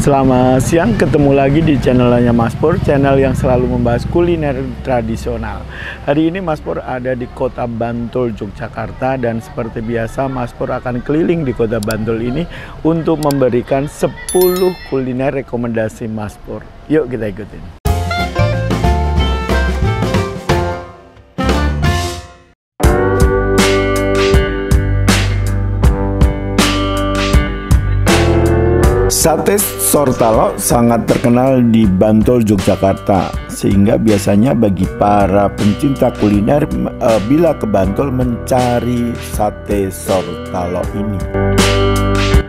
Selamat siang, ketemu lagi di channelnya Mas Pur, channel yang selalu membahas kuliner tradisional. Hari ini Mas Pur ada di Kota Bantul, Yogyakarta, dan seperti biasa Mas Pur akan keliling di Kota Bantul ini untuk memberikan 10 kuliner rekomendasi Mas Pur. Yuk kita ikutin. Sate Sortalo sangat terkenal di Bantul, Yogyakarta, sehingga biasanya bagi para pencinta kuliner bila ke Bantul mencari sate Sortalo ini.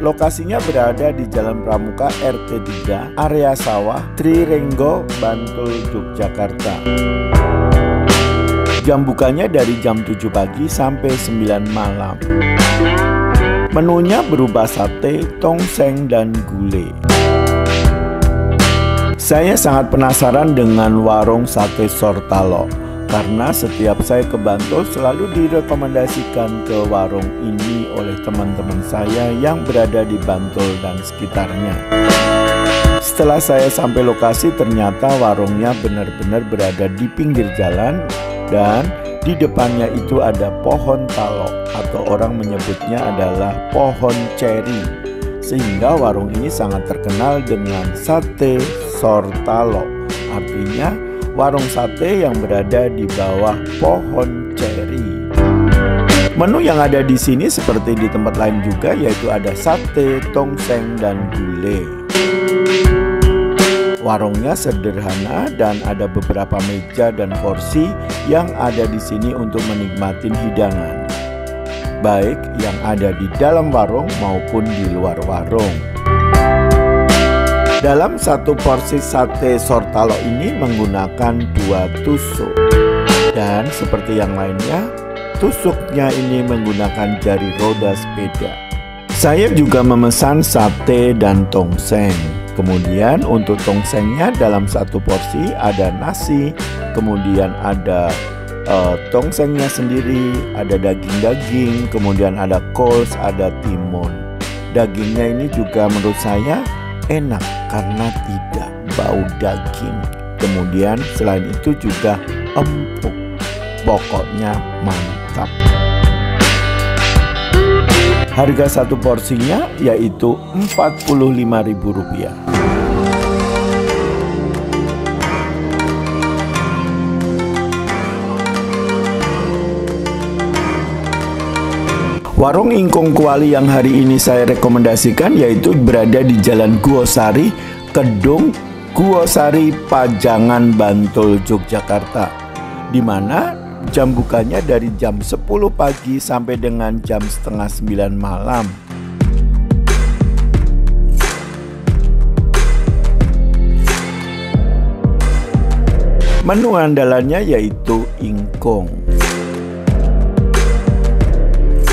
Lokasinya berada di Jalan Pramuka RT 3, area sawah, Trirenggo, Bantul, Yogyakarta. Jam bukanya dari jam 7 pagi sampai 9 malam. Menunya berupa sate, tongseng, dan gulai. Saya sangat penasaran dengan warung sate Sortalo, karena setiap saya ke Bantul selalu direkomendasikan ke warung ini oleh teman-teman saya yang berada di Bantul dan sekitarnya. Setelah saya sampai lokasi, ternyata warungnya benar-benar berada di pinggir jalan dan di depannya itu ada pohon talo atau orang menyebutnya adalah pohon ceri, sehingga warung ini sangat terkenal dengan sate Sortalo. Artinya warung sate yang berada di bawah pohon ceri. Menu yang ada di sini seperti di tempat lain juga, yaitu ada sate, tongseng, dan gulai. Warungnya sederhana dan ada beberapa meja dan kursi yang ada di sini untuk menikmati hidangan, baik yang ada di dalam warung maupun di luar warung. Dalam satu porsi sate Sortalo ini menggunakan 2 tusuk, dan seperti yang lainnya, tusuknya ini menggunakan jari roda sepeda. Saya juga memesan sate dan tongseng. Kemudian untuk tongsengnya dalam satu porsi ada nasi, kemudian ada tongsengnya sendiri, ada daging-daging, kemudian ada kols, ada timun. Dagingnya ini juga menurut saya enak karena tidak bau daging. Kemudian selain itu juga empuk, pokoknya mantap. Harga satu porsinya yaitu Rp45.000. Warung Ingkung Kuali yang hari ini saya rekomendasikan yaitu berada di Jalan Guosari, Kedung Guosari, Pajangan, Bantul, Yogyakarta, di mana jam bukanya dari jam 10 pagi sampai dengan jam setengah 9 malam. Menu andalannya yaitu ingkung.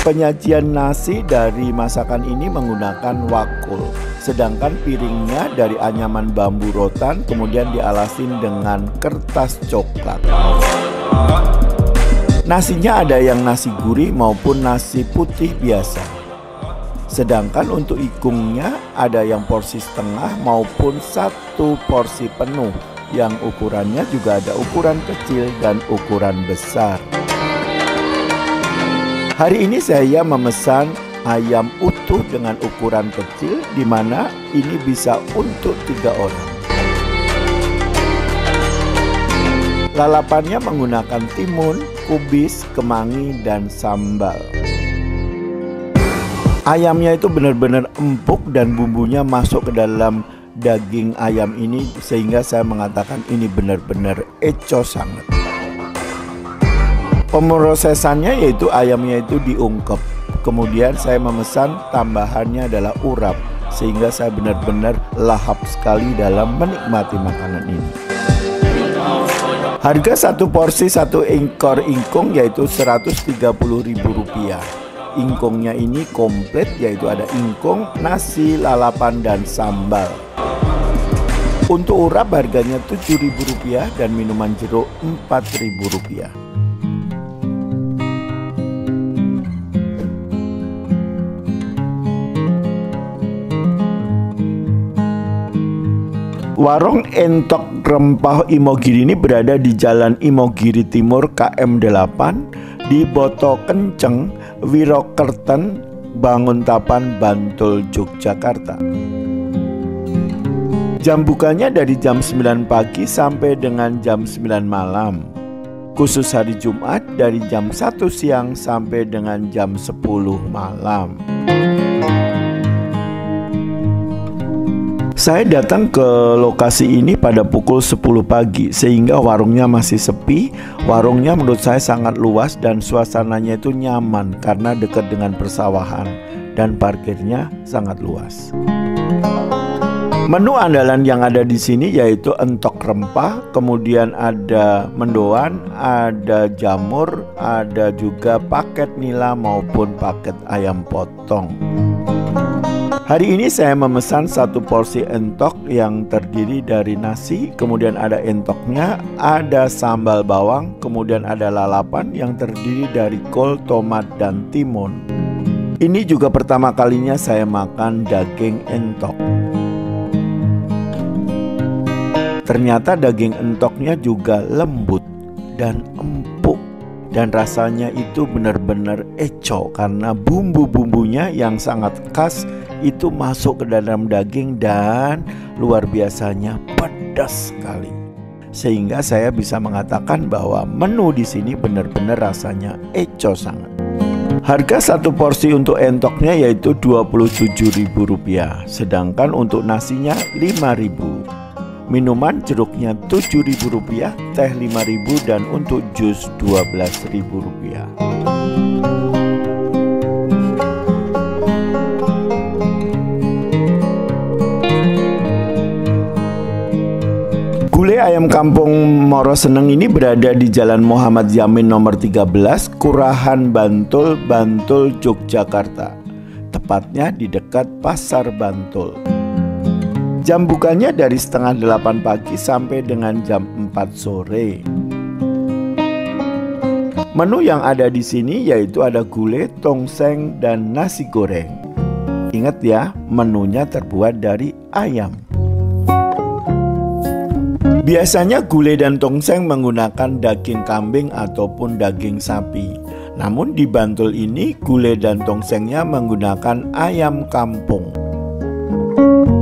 Penyajian nasi dari masakan ini menggunakan wakul, sedangkan piringnya dari anyaman bambu rotan kemudian dialasin dengan kertas coklat. Nasinya ada yang nasi gurih maupun nasi putih biasa. Sedangkan untuk ikungnya ada yang porsi setengah maupun satu porsi penuh, yang ukurannya juga ada ukuran kecil dan ukuran besar. Hari ini saya memesan ayam utuh dengan ukuran kecil, di mana ini bisa untuk 3 orang. Lalapannya menggunakan timun, kubis, kemangi, dan sambal. Ayamnya itu benar-benar empuk dan bumbunya masuk ke dalam daging ayam ini, sehingga saya mengatakan ini benar-benar eco sangat. Pemrosesannya yaitu ayamnya itu diungkep. Kemudian saya memesan tambahannya adalah urap, sehingga saya benar-benar lahap sekali dalam menikmati makanan ini. Harga satu porsi satu ekor ingkung yaitu Rp130.000. Ingkungnya ini komplit, yaitu ada ingkung, nasi, lalapan, dan sambal. Untuk urap harganya Rp7.000 dan minuman jeruk Rp4.000. Warung Entok Rempah Imogiri ini berada di Jalan Imogiri Timur KM 8 di Boto Kenceng, Wirokerten, Banguntapan, Bantul, Yogyakarta. Jam bukanya dari jam 9 pagi sampai dengan jam 9 malam. Khusus hari Jumat dari jam 1 siang sampai dengan jam 10 malam. Saya datang ke lokasi ini pada pukul 10 pagi sehingga warungnya masih sepi. Warungnya menurut saya sangat luas dan suasananya itu nyaman karena dekat dengan persawahan dan parkirnya sangat luas. Menu andalan yang ada di sini yaitu entok rempah, kemudian ada mendoan, ada jamur, ada juga paket nila maupun paket ayam potong. Hari ini saya memesan satu porsi entok yang terdiri dari nasi, kemudian ada entoknya, ada sambal bawang, kemudian ada lalapan yang terdiri dari kol, tomat, dan timun. Ini juga pertama kalinya saya makan daging entok. Ternyata daging entoknya juga lembut dan empuk dan rasanya itu benar-benar eco karena bumbu-bumbunya yang sangat khas itu masuk ke dalam daging dan luar biasanya pedas sekali. Sehingga saya bisa mengatakan bahwa menu di sini benar-benar rasanya eco sangat. Harga satu porsi untuk entoknya yaitu Rp27.000, sedangkan untuk nasinya Rp5.000. Minuman jeruknya Rp7.000, teh Rp5.000, dan untuk jus Rp12.000. Gulai ayam kampung Moro Seneng ini berada di Jalan Muhammad Yamin nomor 13, Kurahan Bantul, Bantul, Yogyakarta. Tepatnya di dekat Pasar Bantul. Jam bukanya dari setengah 8 pagi sampai dengan jam 4 sore. Menu yang ada di sini yaitu ada gulai, tongseng, dan nasi goreng. Ingat ya, menunya terbuat dari ayam. Biasanya gulai dan tongseng menggunakan daging kambing ataupun daging sapi. Namun di Bantul ini gulai dan tongsengnya menggunakan ayam kampung.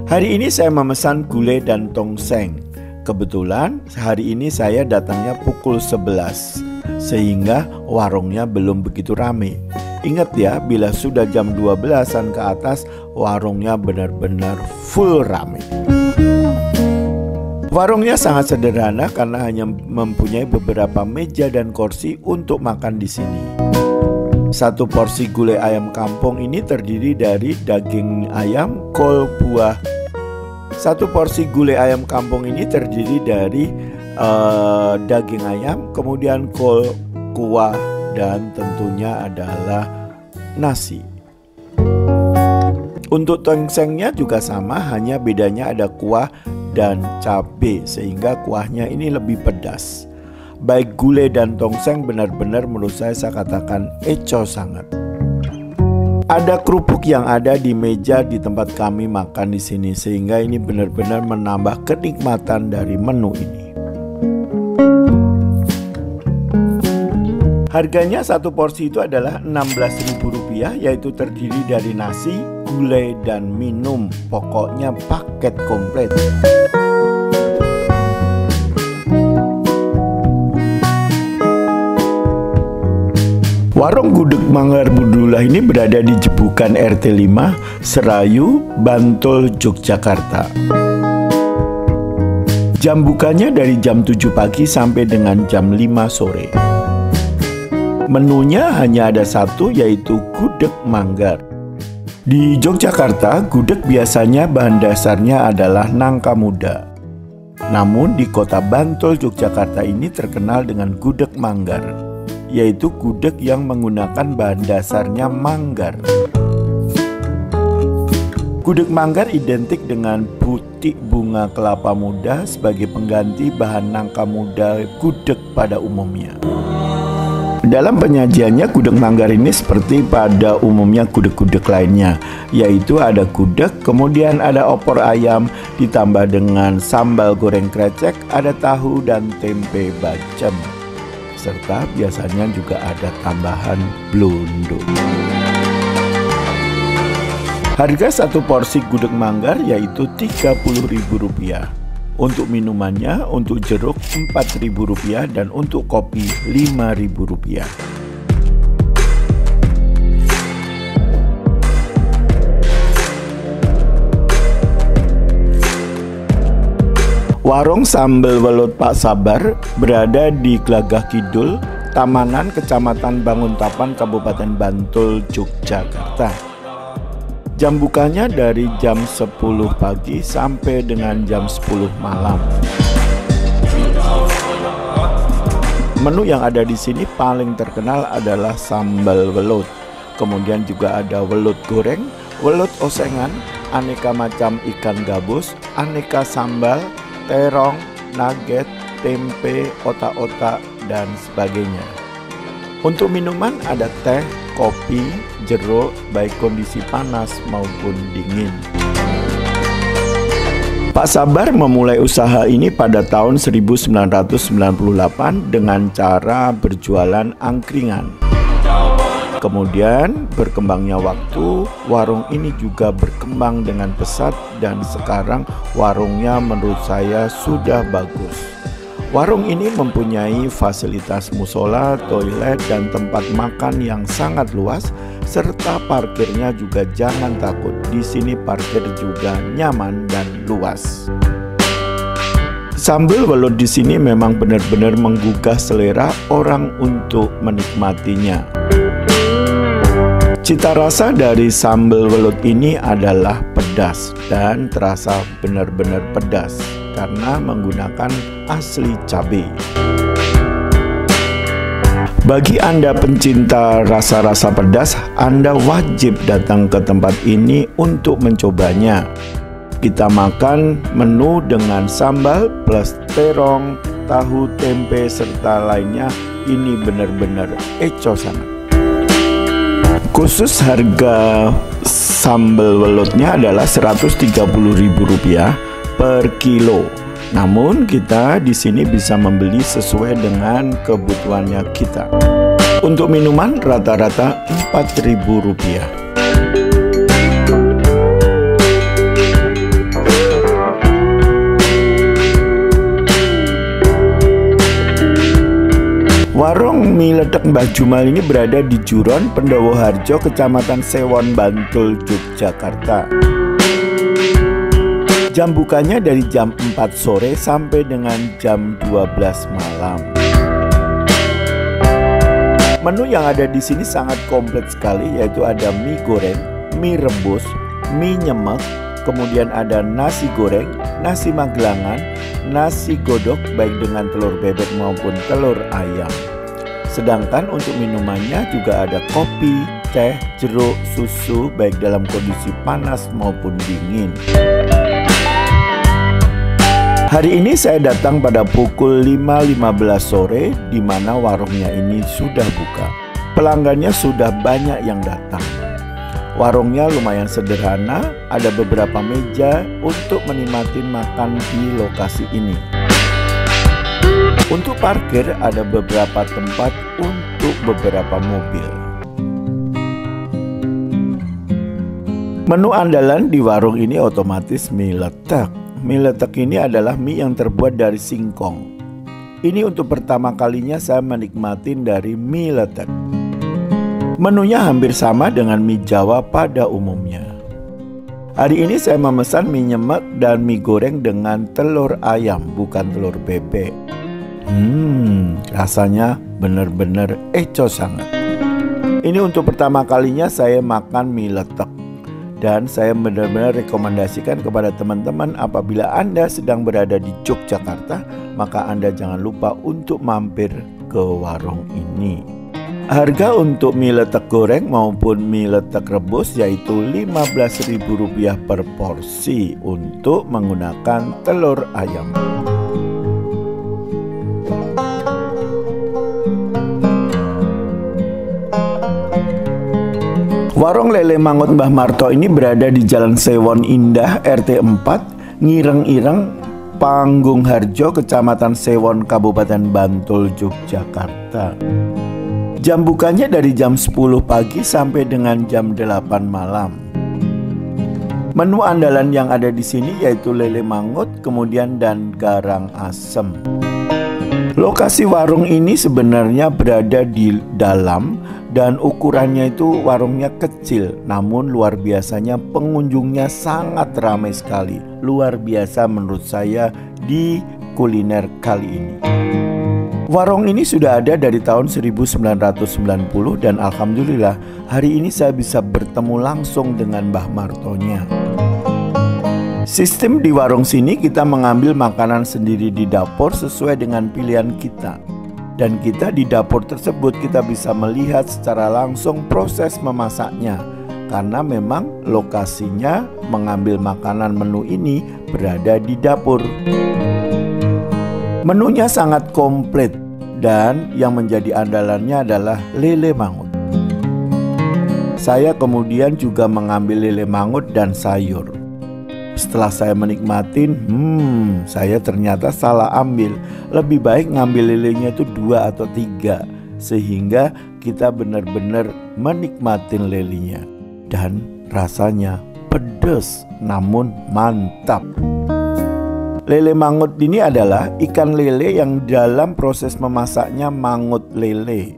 Hari ini saya memesan gulai dan tongseng. Kebetulan hari ini saya datangnya pukul 11 sehingga warungnya belum begitu ramai. Ingat ya, bila sudah jam 12-an ke atas warungnya benar-benar full ramai. Warungnya sangat sederhana karena hanya mempunyai beberapa meja dan kursi untuk makan di sini. Satu porsi gulai ayam kampung ini terdiri dari daging ayam, kol, buah. Satu porsi gulai ayam kampung ini terdiri dari daging ayam, kemudian kol, kuah, dan tentunya adalah nasi. Untuk tongsengnya juga sama, hanya bedanya ada kuah dan cabai sehingga kuahnya ini lebih pedas. Baik gulai dan tongseng benar-benar menurut saya katakan eco sangat. Ada kerupuk yang ada di meja di tempat kami makan di sini sehingga ini benar-benar menambah kenikmatan dari menu ini. Harganya satu porsi itu adalah Rp16.000 yaitu terdiri dari nasi, gulai, dan minum. Pokoknya paket komplit. Warung Gudeg Manggar Budullah ini berada di Jebukan RT 5, Serayu, Bantul, Yogyakarta. Jam bukanya dari jam 7 pagi sampai dengan jam 5 sore. Menunya hanya ada satu yaitu gudeg manggar. Di Yogyakarta, gudeg biasanya bahan dasarnya adalah nangka muda. Namun di kota Bantul, Yogyakarta ini terkenal dengan gudeg manggar, yaitu gudeg yang menggunakan bahan dasarnya manggar. Gudeg manggar identik dengan butik bunga kelapa muda sebagai pengganti bahan nangka muda gudeg pada umumnya. Dalam penyajiannya, gudeg manggar ini seperti pada umumnya gudeg-gudeg lainnya, yaitu ada gudeg, kemudian ada opor ayam, ditambah dengan sambal goreng krecek, ada tahu dan tempe bacem, serta biasanya juga ada tambahan blondo. Harga satu porsi gudeg manggar yaitu Rp30.000. Untuk minumannya, untuk jeruk Rp4.000 dan untuk kopi Rp5.000. Warung Sambal Welut Pak Sabar berada di Glagah Kidul, Tamanan, Kecamatan Banguntapan, Kabupaten Bantul, Yogyakarta. Jam bukanya dari jam 10 pagi sampai dengan jam 10 malam. Menu yang ada di sini paling terkenal adalah sambal welut. Kemudian juga ada welut goreng, welut osengan, aneka macam ikan gabus, aneka sambal, terong, nugget, tempe, otak-otak, dan sebagainya. Untuk minuman ada teh, kopi, jeruk, baik kondisi panas maupun dingin. Pak Sabar memulai usaha ini pada tahun 1998 dengan cara berjualan angkringan. Kemudian berkembangnya waktu, warung ini juga berkembang dengan pesat dan sekarang warungnya menurut saya sudah bagus. Warung ini mempunyai fasilitas musola, toilet, dan tempat makan yang sangat luas, serta parkirnya juga jangan takut. Di sini parkir juga nyaman dan luas. Sambal welut di sini memang benar-benar menggugah selera orang untuk menikmatinya. Cita rasa dari sambal welut ini adalah pedas dan terasa benar-benar pedas karena menggunakan asli cabai. Bagi Anda pencinta rasa-rasa pedas, Anda wajib datang ke tempat ini untuk mencobanya. Kita makan menu dengan sambal plus terong, tahu, tempe, serta lainnya. Ini benar-benar eco sangat. Khusus harga sambal welutnya adalah Rp130.000 per kilo. Namun kita di sini bisa membeli sesuai dengan kebutuhannya kita. Untuk minuman rata-rata Rp4.000. Warung mie letek Mbah Jumal ini berada di Juron, Pendowoharjo, Kecamatan Sewon, Bantul, Yogyakarta. Jam bukanya dari jam 4 sore sampai dengan jam 12 malam. Menu yang ada di sini sangat komplit sekali, yaitu ada mie goreng, mie rebus, mie nyemek, kemudian ada nasi goreng, nasi magelangan, nasi godok baik dengan telur bebek maupun telur ayam. Sedangkan untuk minumannya juga ada kopi, teh, jeruk, susu baik dalam kondisi panas maupun dingin. Hari ini saya datang pada pukul 5.15 sore di mana warungnya ini sudah buka. Pelanggannya sudah banyak yang datang. Warungnya lumayan sederhana, ada beberapa meja untuk menikmati makan di lokasi ini. Untuk parkir ada beberapa tempat untuk beberapa mobil. Menu andalan di warung ini otomatis mie letek. Mie letek ini adalah mie yang terbuat dari singkong. Ini untuk pertama kalinya saya menikmati dari mie letek. Menunya hampir sama dengan mie Jawa pada umumnya. Hari ini saya memesan mie nyemek dan mie goreng dengan telur ayam, bukan telur bebek. Rasanya benar-benar eco sangat. Ini untuk pertama kalinya saya makan mie letek. Dan saya benar-benar rekomendasikan kepada teman-teman apabila Anda sedang berada di Yogyakarta, maka Anda jangan lupa untuk mampir ke warung ini. Harga untuk mie letek goreng maupun mie letek rebus yaitu Rp15.000 per porsi untuk menggunakan telur ayam. Warung Lele Mangut Mbah Marto ini berada di Jalan Sewon Indah RT 4 Ngireng-Ireng Panggung Harjo, Kecamatan Sewon, Kabupaten Bantul, Yogyakarta. Jam bukanya dari jam 10 pagi sampai dengan jam 8 malam. Menu andalan yang ada di sini yaitu lele mangut, kemudian dan garang asem. Lokasi warung ini sebenarnya berada di dalam dan ukurannya itu warungnya kecil, namun luar biasanya pengunjungnya sangat ramai sekali. Luar biasa menurut saya di kuliner kali ini. Warung ini sudah ada dari tahun 1990 dan alhamdulillah hari ini saya bisa bertemu langsung dengan Mbah Martonya. Sistem di warung sini kita mengambil makanan sendiri di dapur sesuai dengan pilihan kita. Dan kita di dapur tersebut kita bisa melihat secara langsung proses memasaknya. Karena memang lokasinya mengambil makanan menu ini berada di dapur. Menunya sangat komplit dan yang menjadi andalannya adalah lele mangut. Saya kemudian juga mengambil lele mangut dan sayur. Setelah saya menikmatin, saya ternyata salah ambil. Lebih baik ngambil lelenya itu 2 atau 3 sehingga kita benar-benar menikmatin lelenya. Dan rasanya pedas namun mantap. Lele mangut ini adalah ikan lele yang dalam proses memasaknya mangut lele,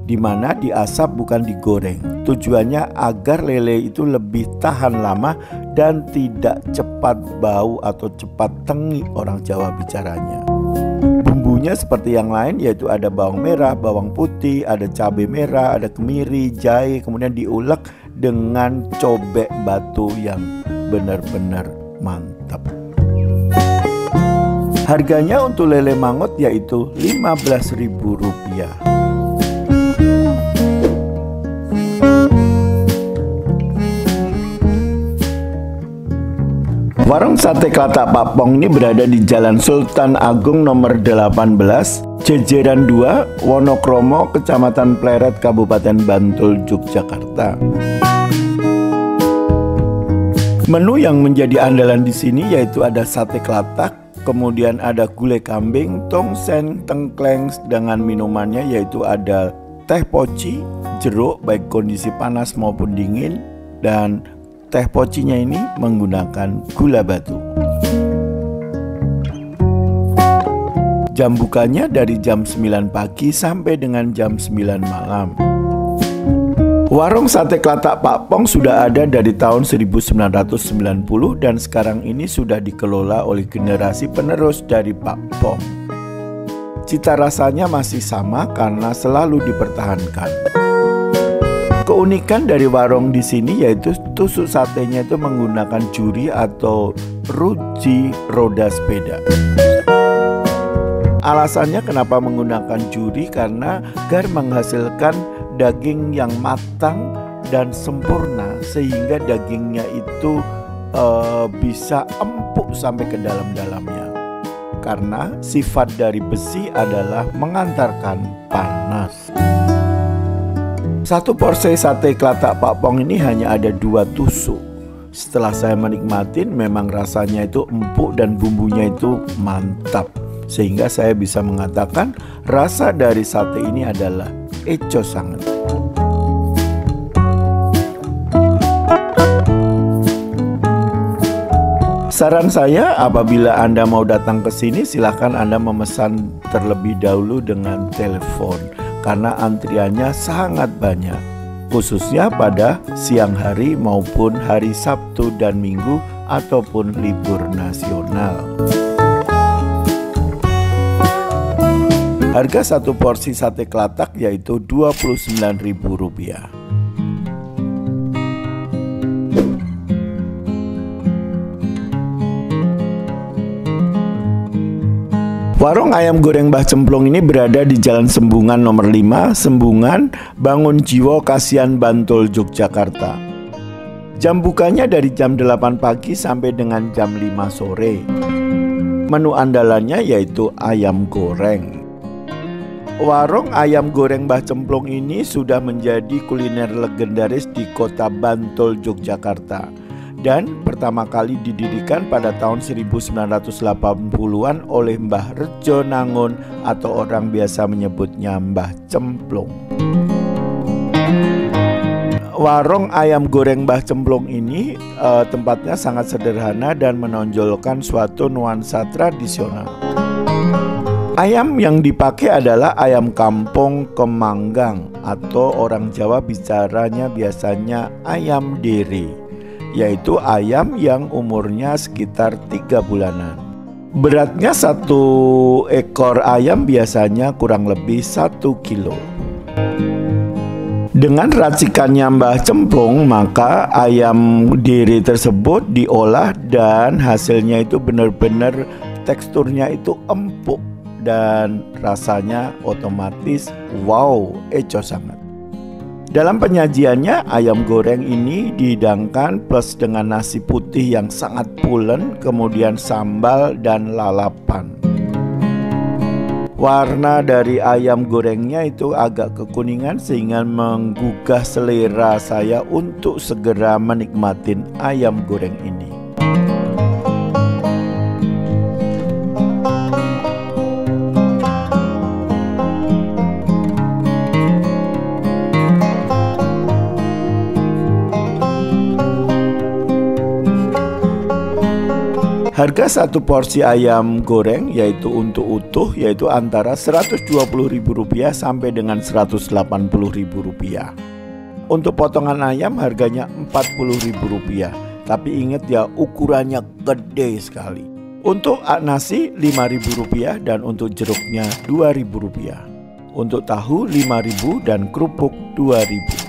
di mana diasap bukan digoreng. Tujuannya agar lele itu lebih tahan lama dan tidak cepat bau atau cepat tengi orang Jawa bicaranya. Bumbunya seperti yang lain yaitu ada bawang merah, bawang putih, ada cabai merah, ada kemiri, jahe, kemudian diulek dengan cobek batu yang benar-benar mantap. Harganya untuk lele mangut yaitu Rp15.000. Warung Sate Klatak Pak Pong ini berada di Jalan Sultan Agung nomor 18, Jejeran 2, Wonokromo, Kecamatan Pleret, Kabupaten Bantul, Yogyakarta. Menu yang menjadi andalan di sini yaitu ada sate klatak, kemudian ada gulai kambing, tongseng, tengkleng dengan minumannya yaitu ada teh poci, jeruk baik kondisi panas maupun dingin, dan teh pocinya ini menggunakan gula batu. Jam bukanya dari jam 9 pagi sampai dengan jam 9 malam. Warung Sate Klatak Pak Pong sudah ada dari tahun 1990 dan sekarang ini sudah dikelola oleh generasi penerus dari Pak Pong. Cita rasanya masih sama karena selalu dipertahankan. Keunikan dari warung di sini yaitu tusuk satenya itu menggunakan juri atau ruji roda sepeda. Alasannya kenapa menggunakan juri karena agar menghasilkan daging yang matang dan sempurna sehingga dagingnya itu bisa empuk sampai ke dalam-dalamnya. Karena sifat dari besi adalah mengantarkan panas. Satu porsi sate klatak Pak Pong ini hanya ada 2 tusuk. Setelah saya menikmatin memang rasanya itu empuk dan bumbunya itu mantap. Sehingga saya bisa mengatakan rasa dari sate ini adalah eco sanget. Saran saya apabila Anda mau datang ke sini silahkan Anda memesan terlebih dahulu dengan telepon. Karena antriannya sangat banyak, khususnya pada siang hari maupun hari Sabtu dan Minggu ataupun libur nasional. Harga satu porsi sate klatak yaitu Rp29.000. Warung ayam goreng Mbah Cemplung ini berada di Jalan Sembungan nomor 5, Sembungan, Bangun Jiwo, Kasihan, Bantul, Yogyakarta. Jam bukanya dari jam 8 pagi sampai dengan jam 5 sore. Menu andalannya yaitu ayam goreng. Warung ayam goreng Mbah Cemplung ini sudah menjadi kuliner legendaris di kota Bantul, Yogyakarta, dan pertama kali didirikan pada tahun 1980-an oleh Mbah Rejo Nangun atau orang biasa menyebutnya Mbah Cemplung. Warung ayam goreng Mbah Cemplung ini tempatnya sangat sederhana dan menonjolkan suatu nuansa tradisional. Ayam yang dipakai adalah ayam kampung kemanggang atau orang Jawa bicaranya biasanya ayam dere, yaitu ayam yang umurnya sekitar 3 bulanan. Beratnya satu ekor ayam biasanya kurang lebih 1 kilo. Dengan racikannya Mbah Cemplung, maka ayam dere tersebut diolah dan hasilnya itu benar-benar teksturnya itu empuk dan rasanya otomatis wow, eco sangat. Dalam penyajiannya, ayam goreng ini dihidangkan plus dengan nasi putih yang sangat pulen, kemudian sambal dan lalapan. Warna dari ayam gorengnya itu agak kekuningan sehingga menggugah selera saya untuk segera menikmatin ayam goreng ini. Harga satu porsi ayam goreng yaitu untuk utuh yaitu antara Rp120.000 sampai dengan Rp180.000. Untuk potongan ayam harganya Rp40.000. Tapi ingat ya, ukurannya gede sekali. Untuk nasi Rp5.000 dan untuk jeruknya Rp2.000. Untuk tahu Rp5.000 dan kerupuk Rp2.000.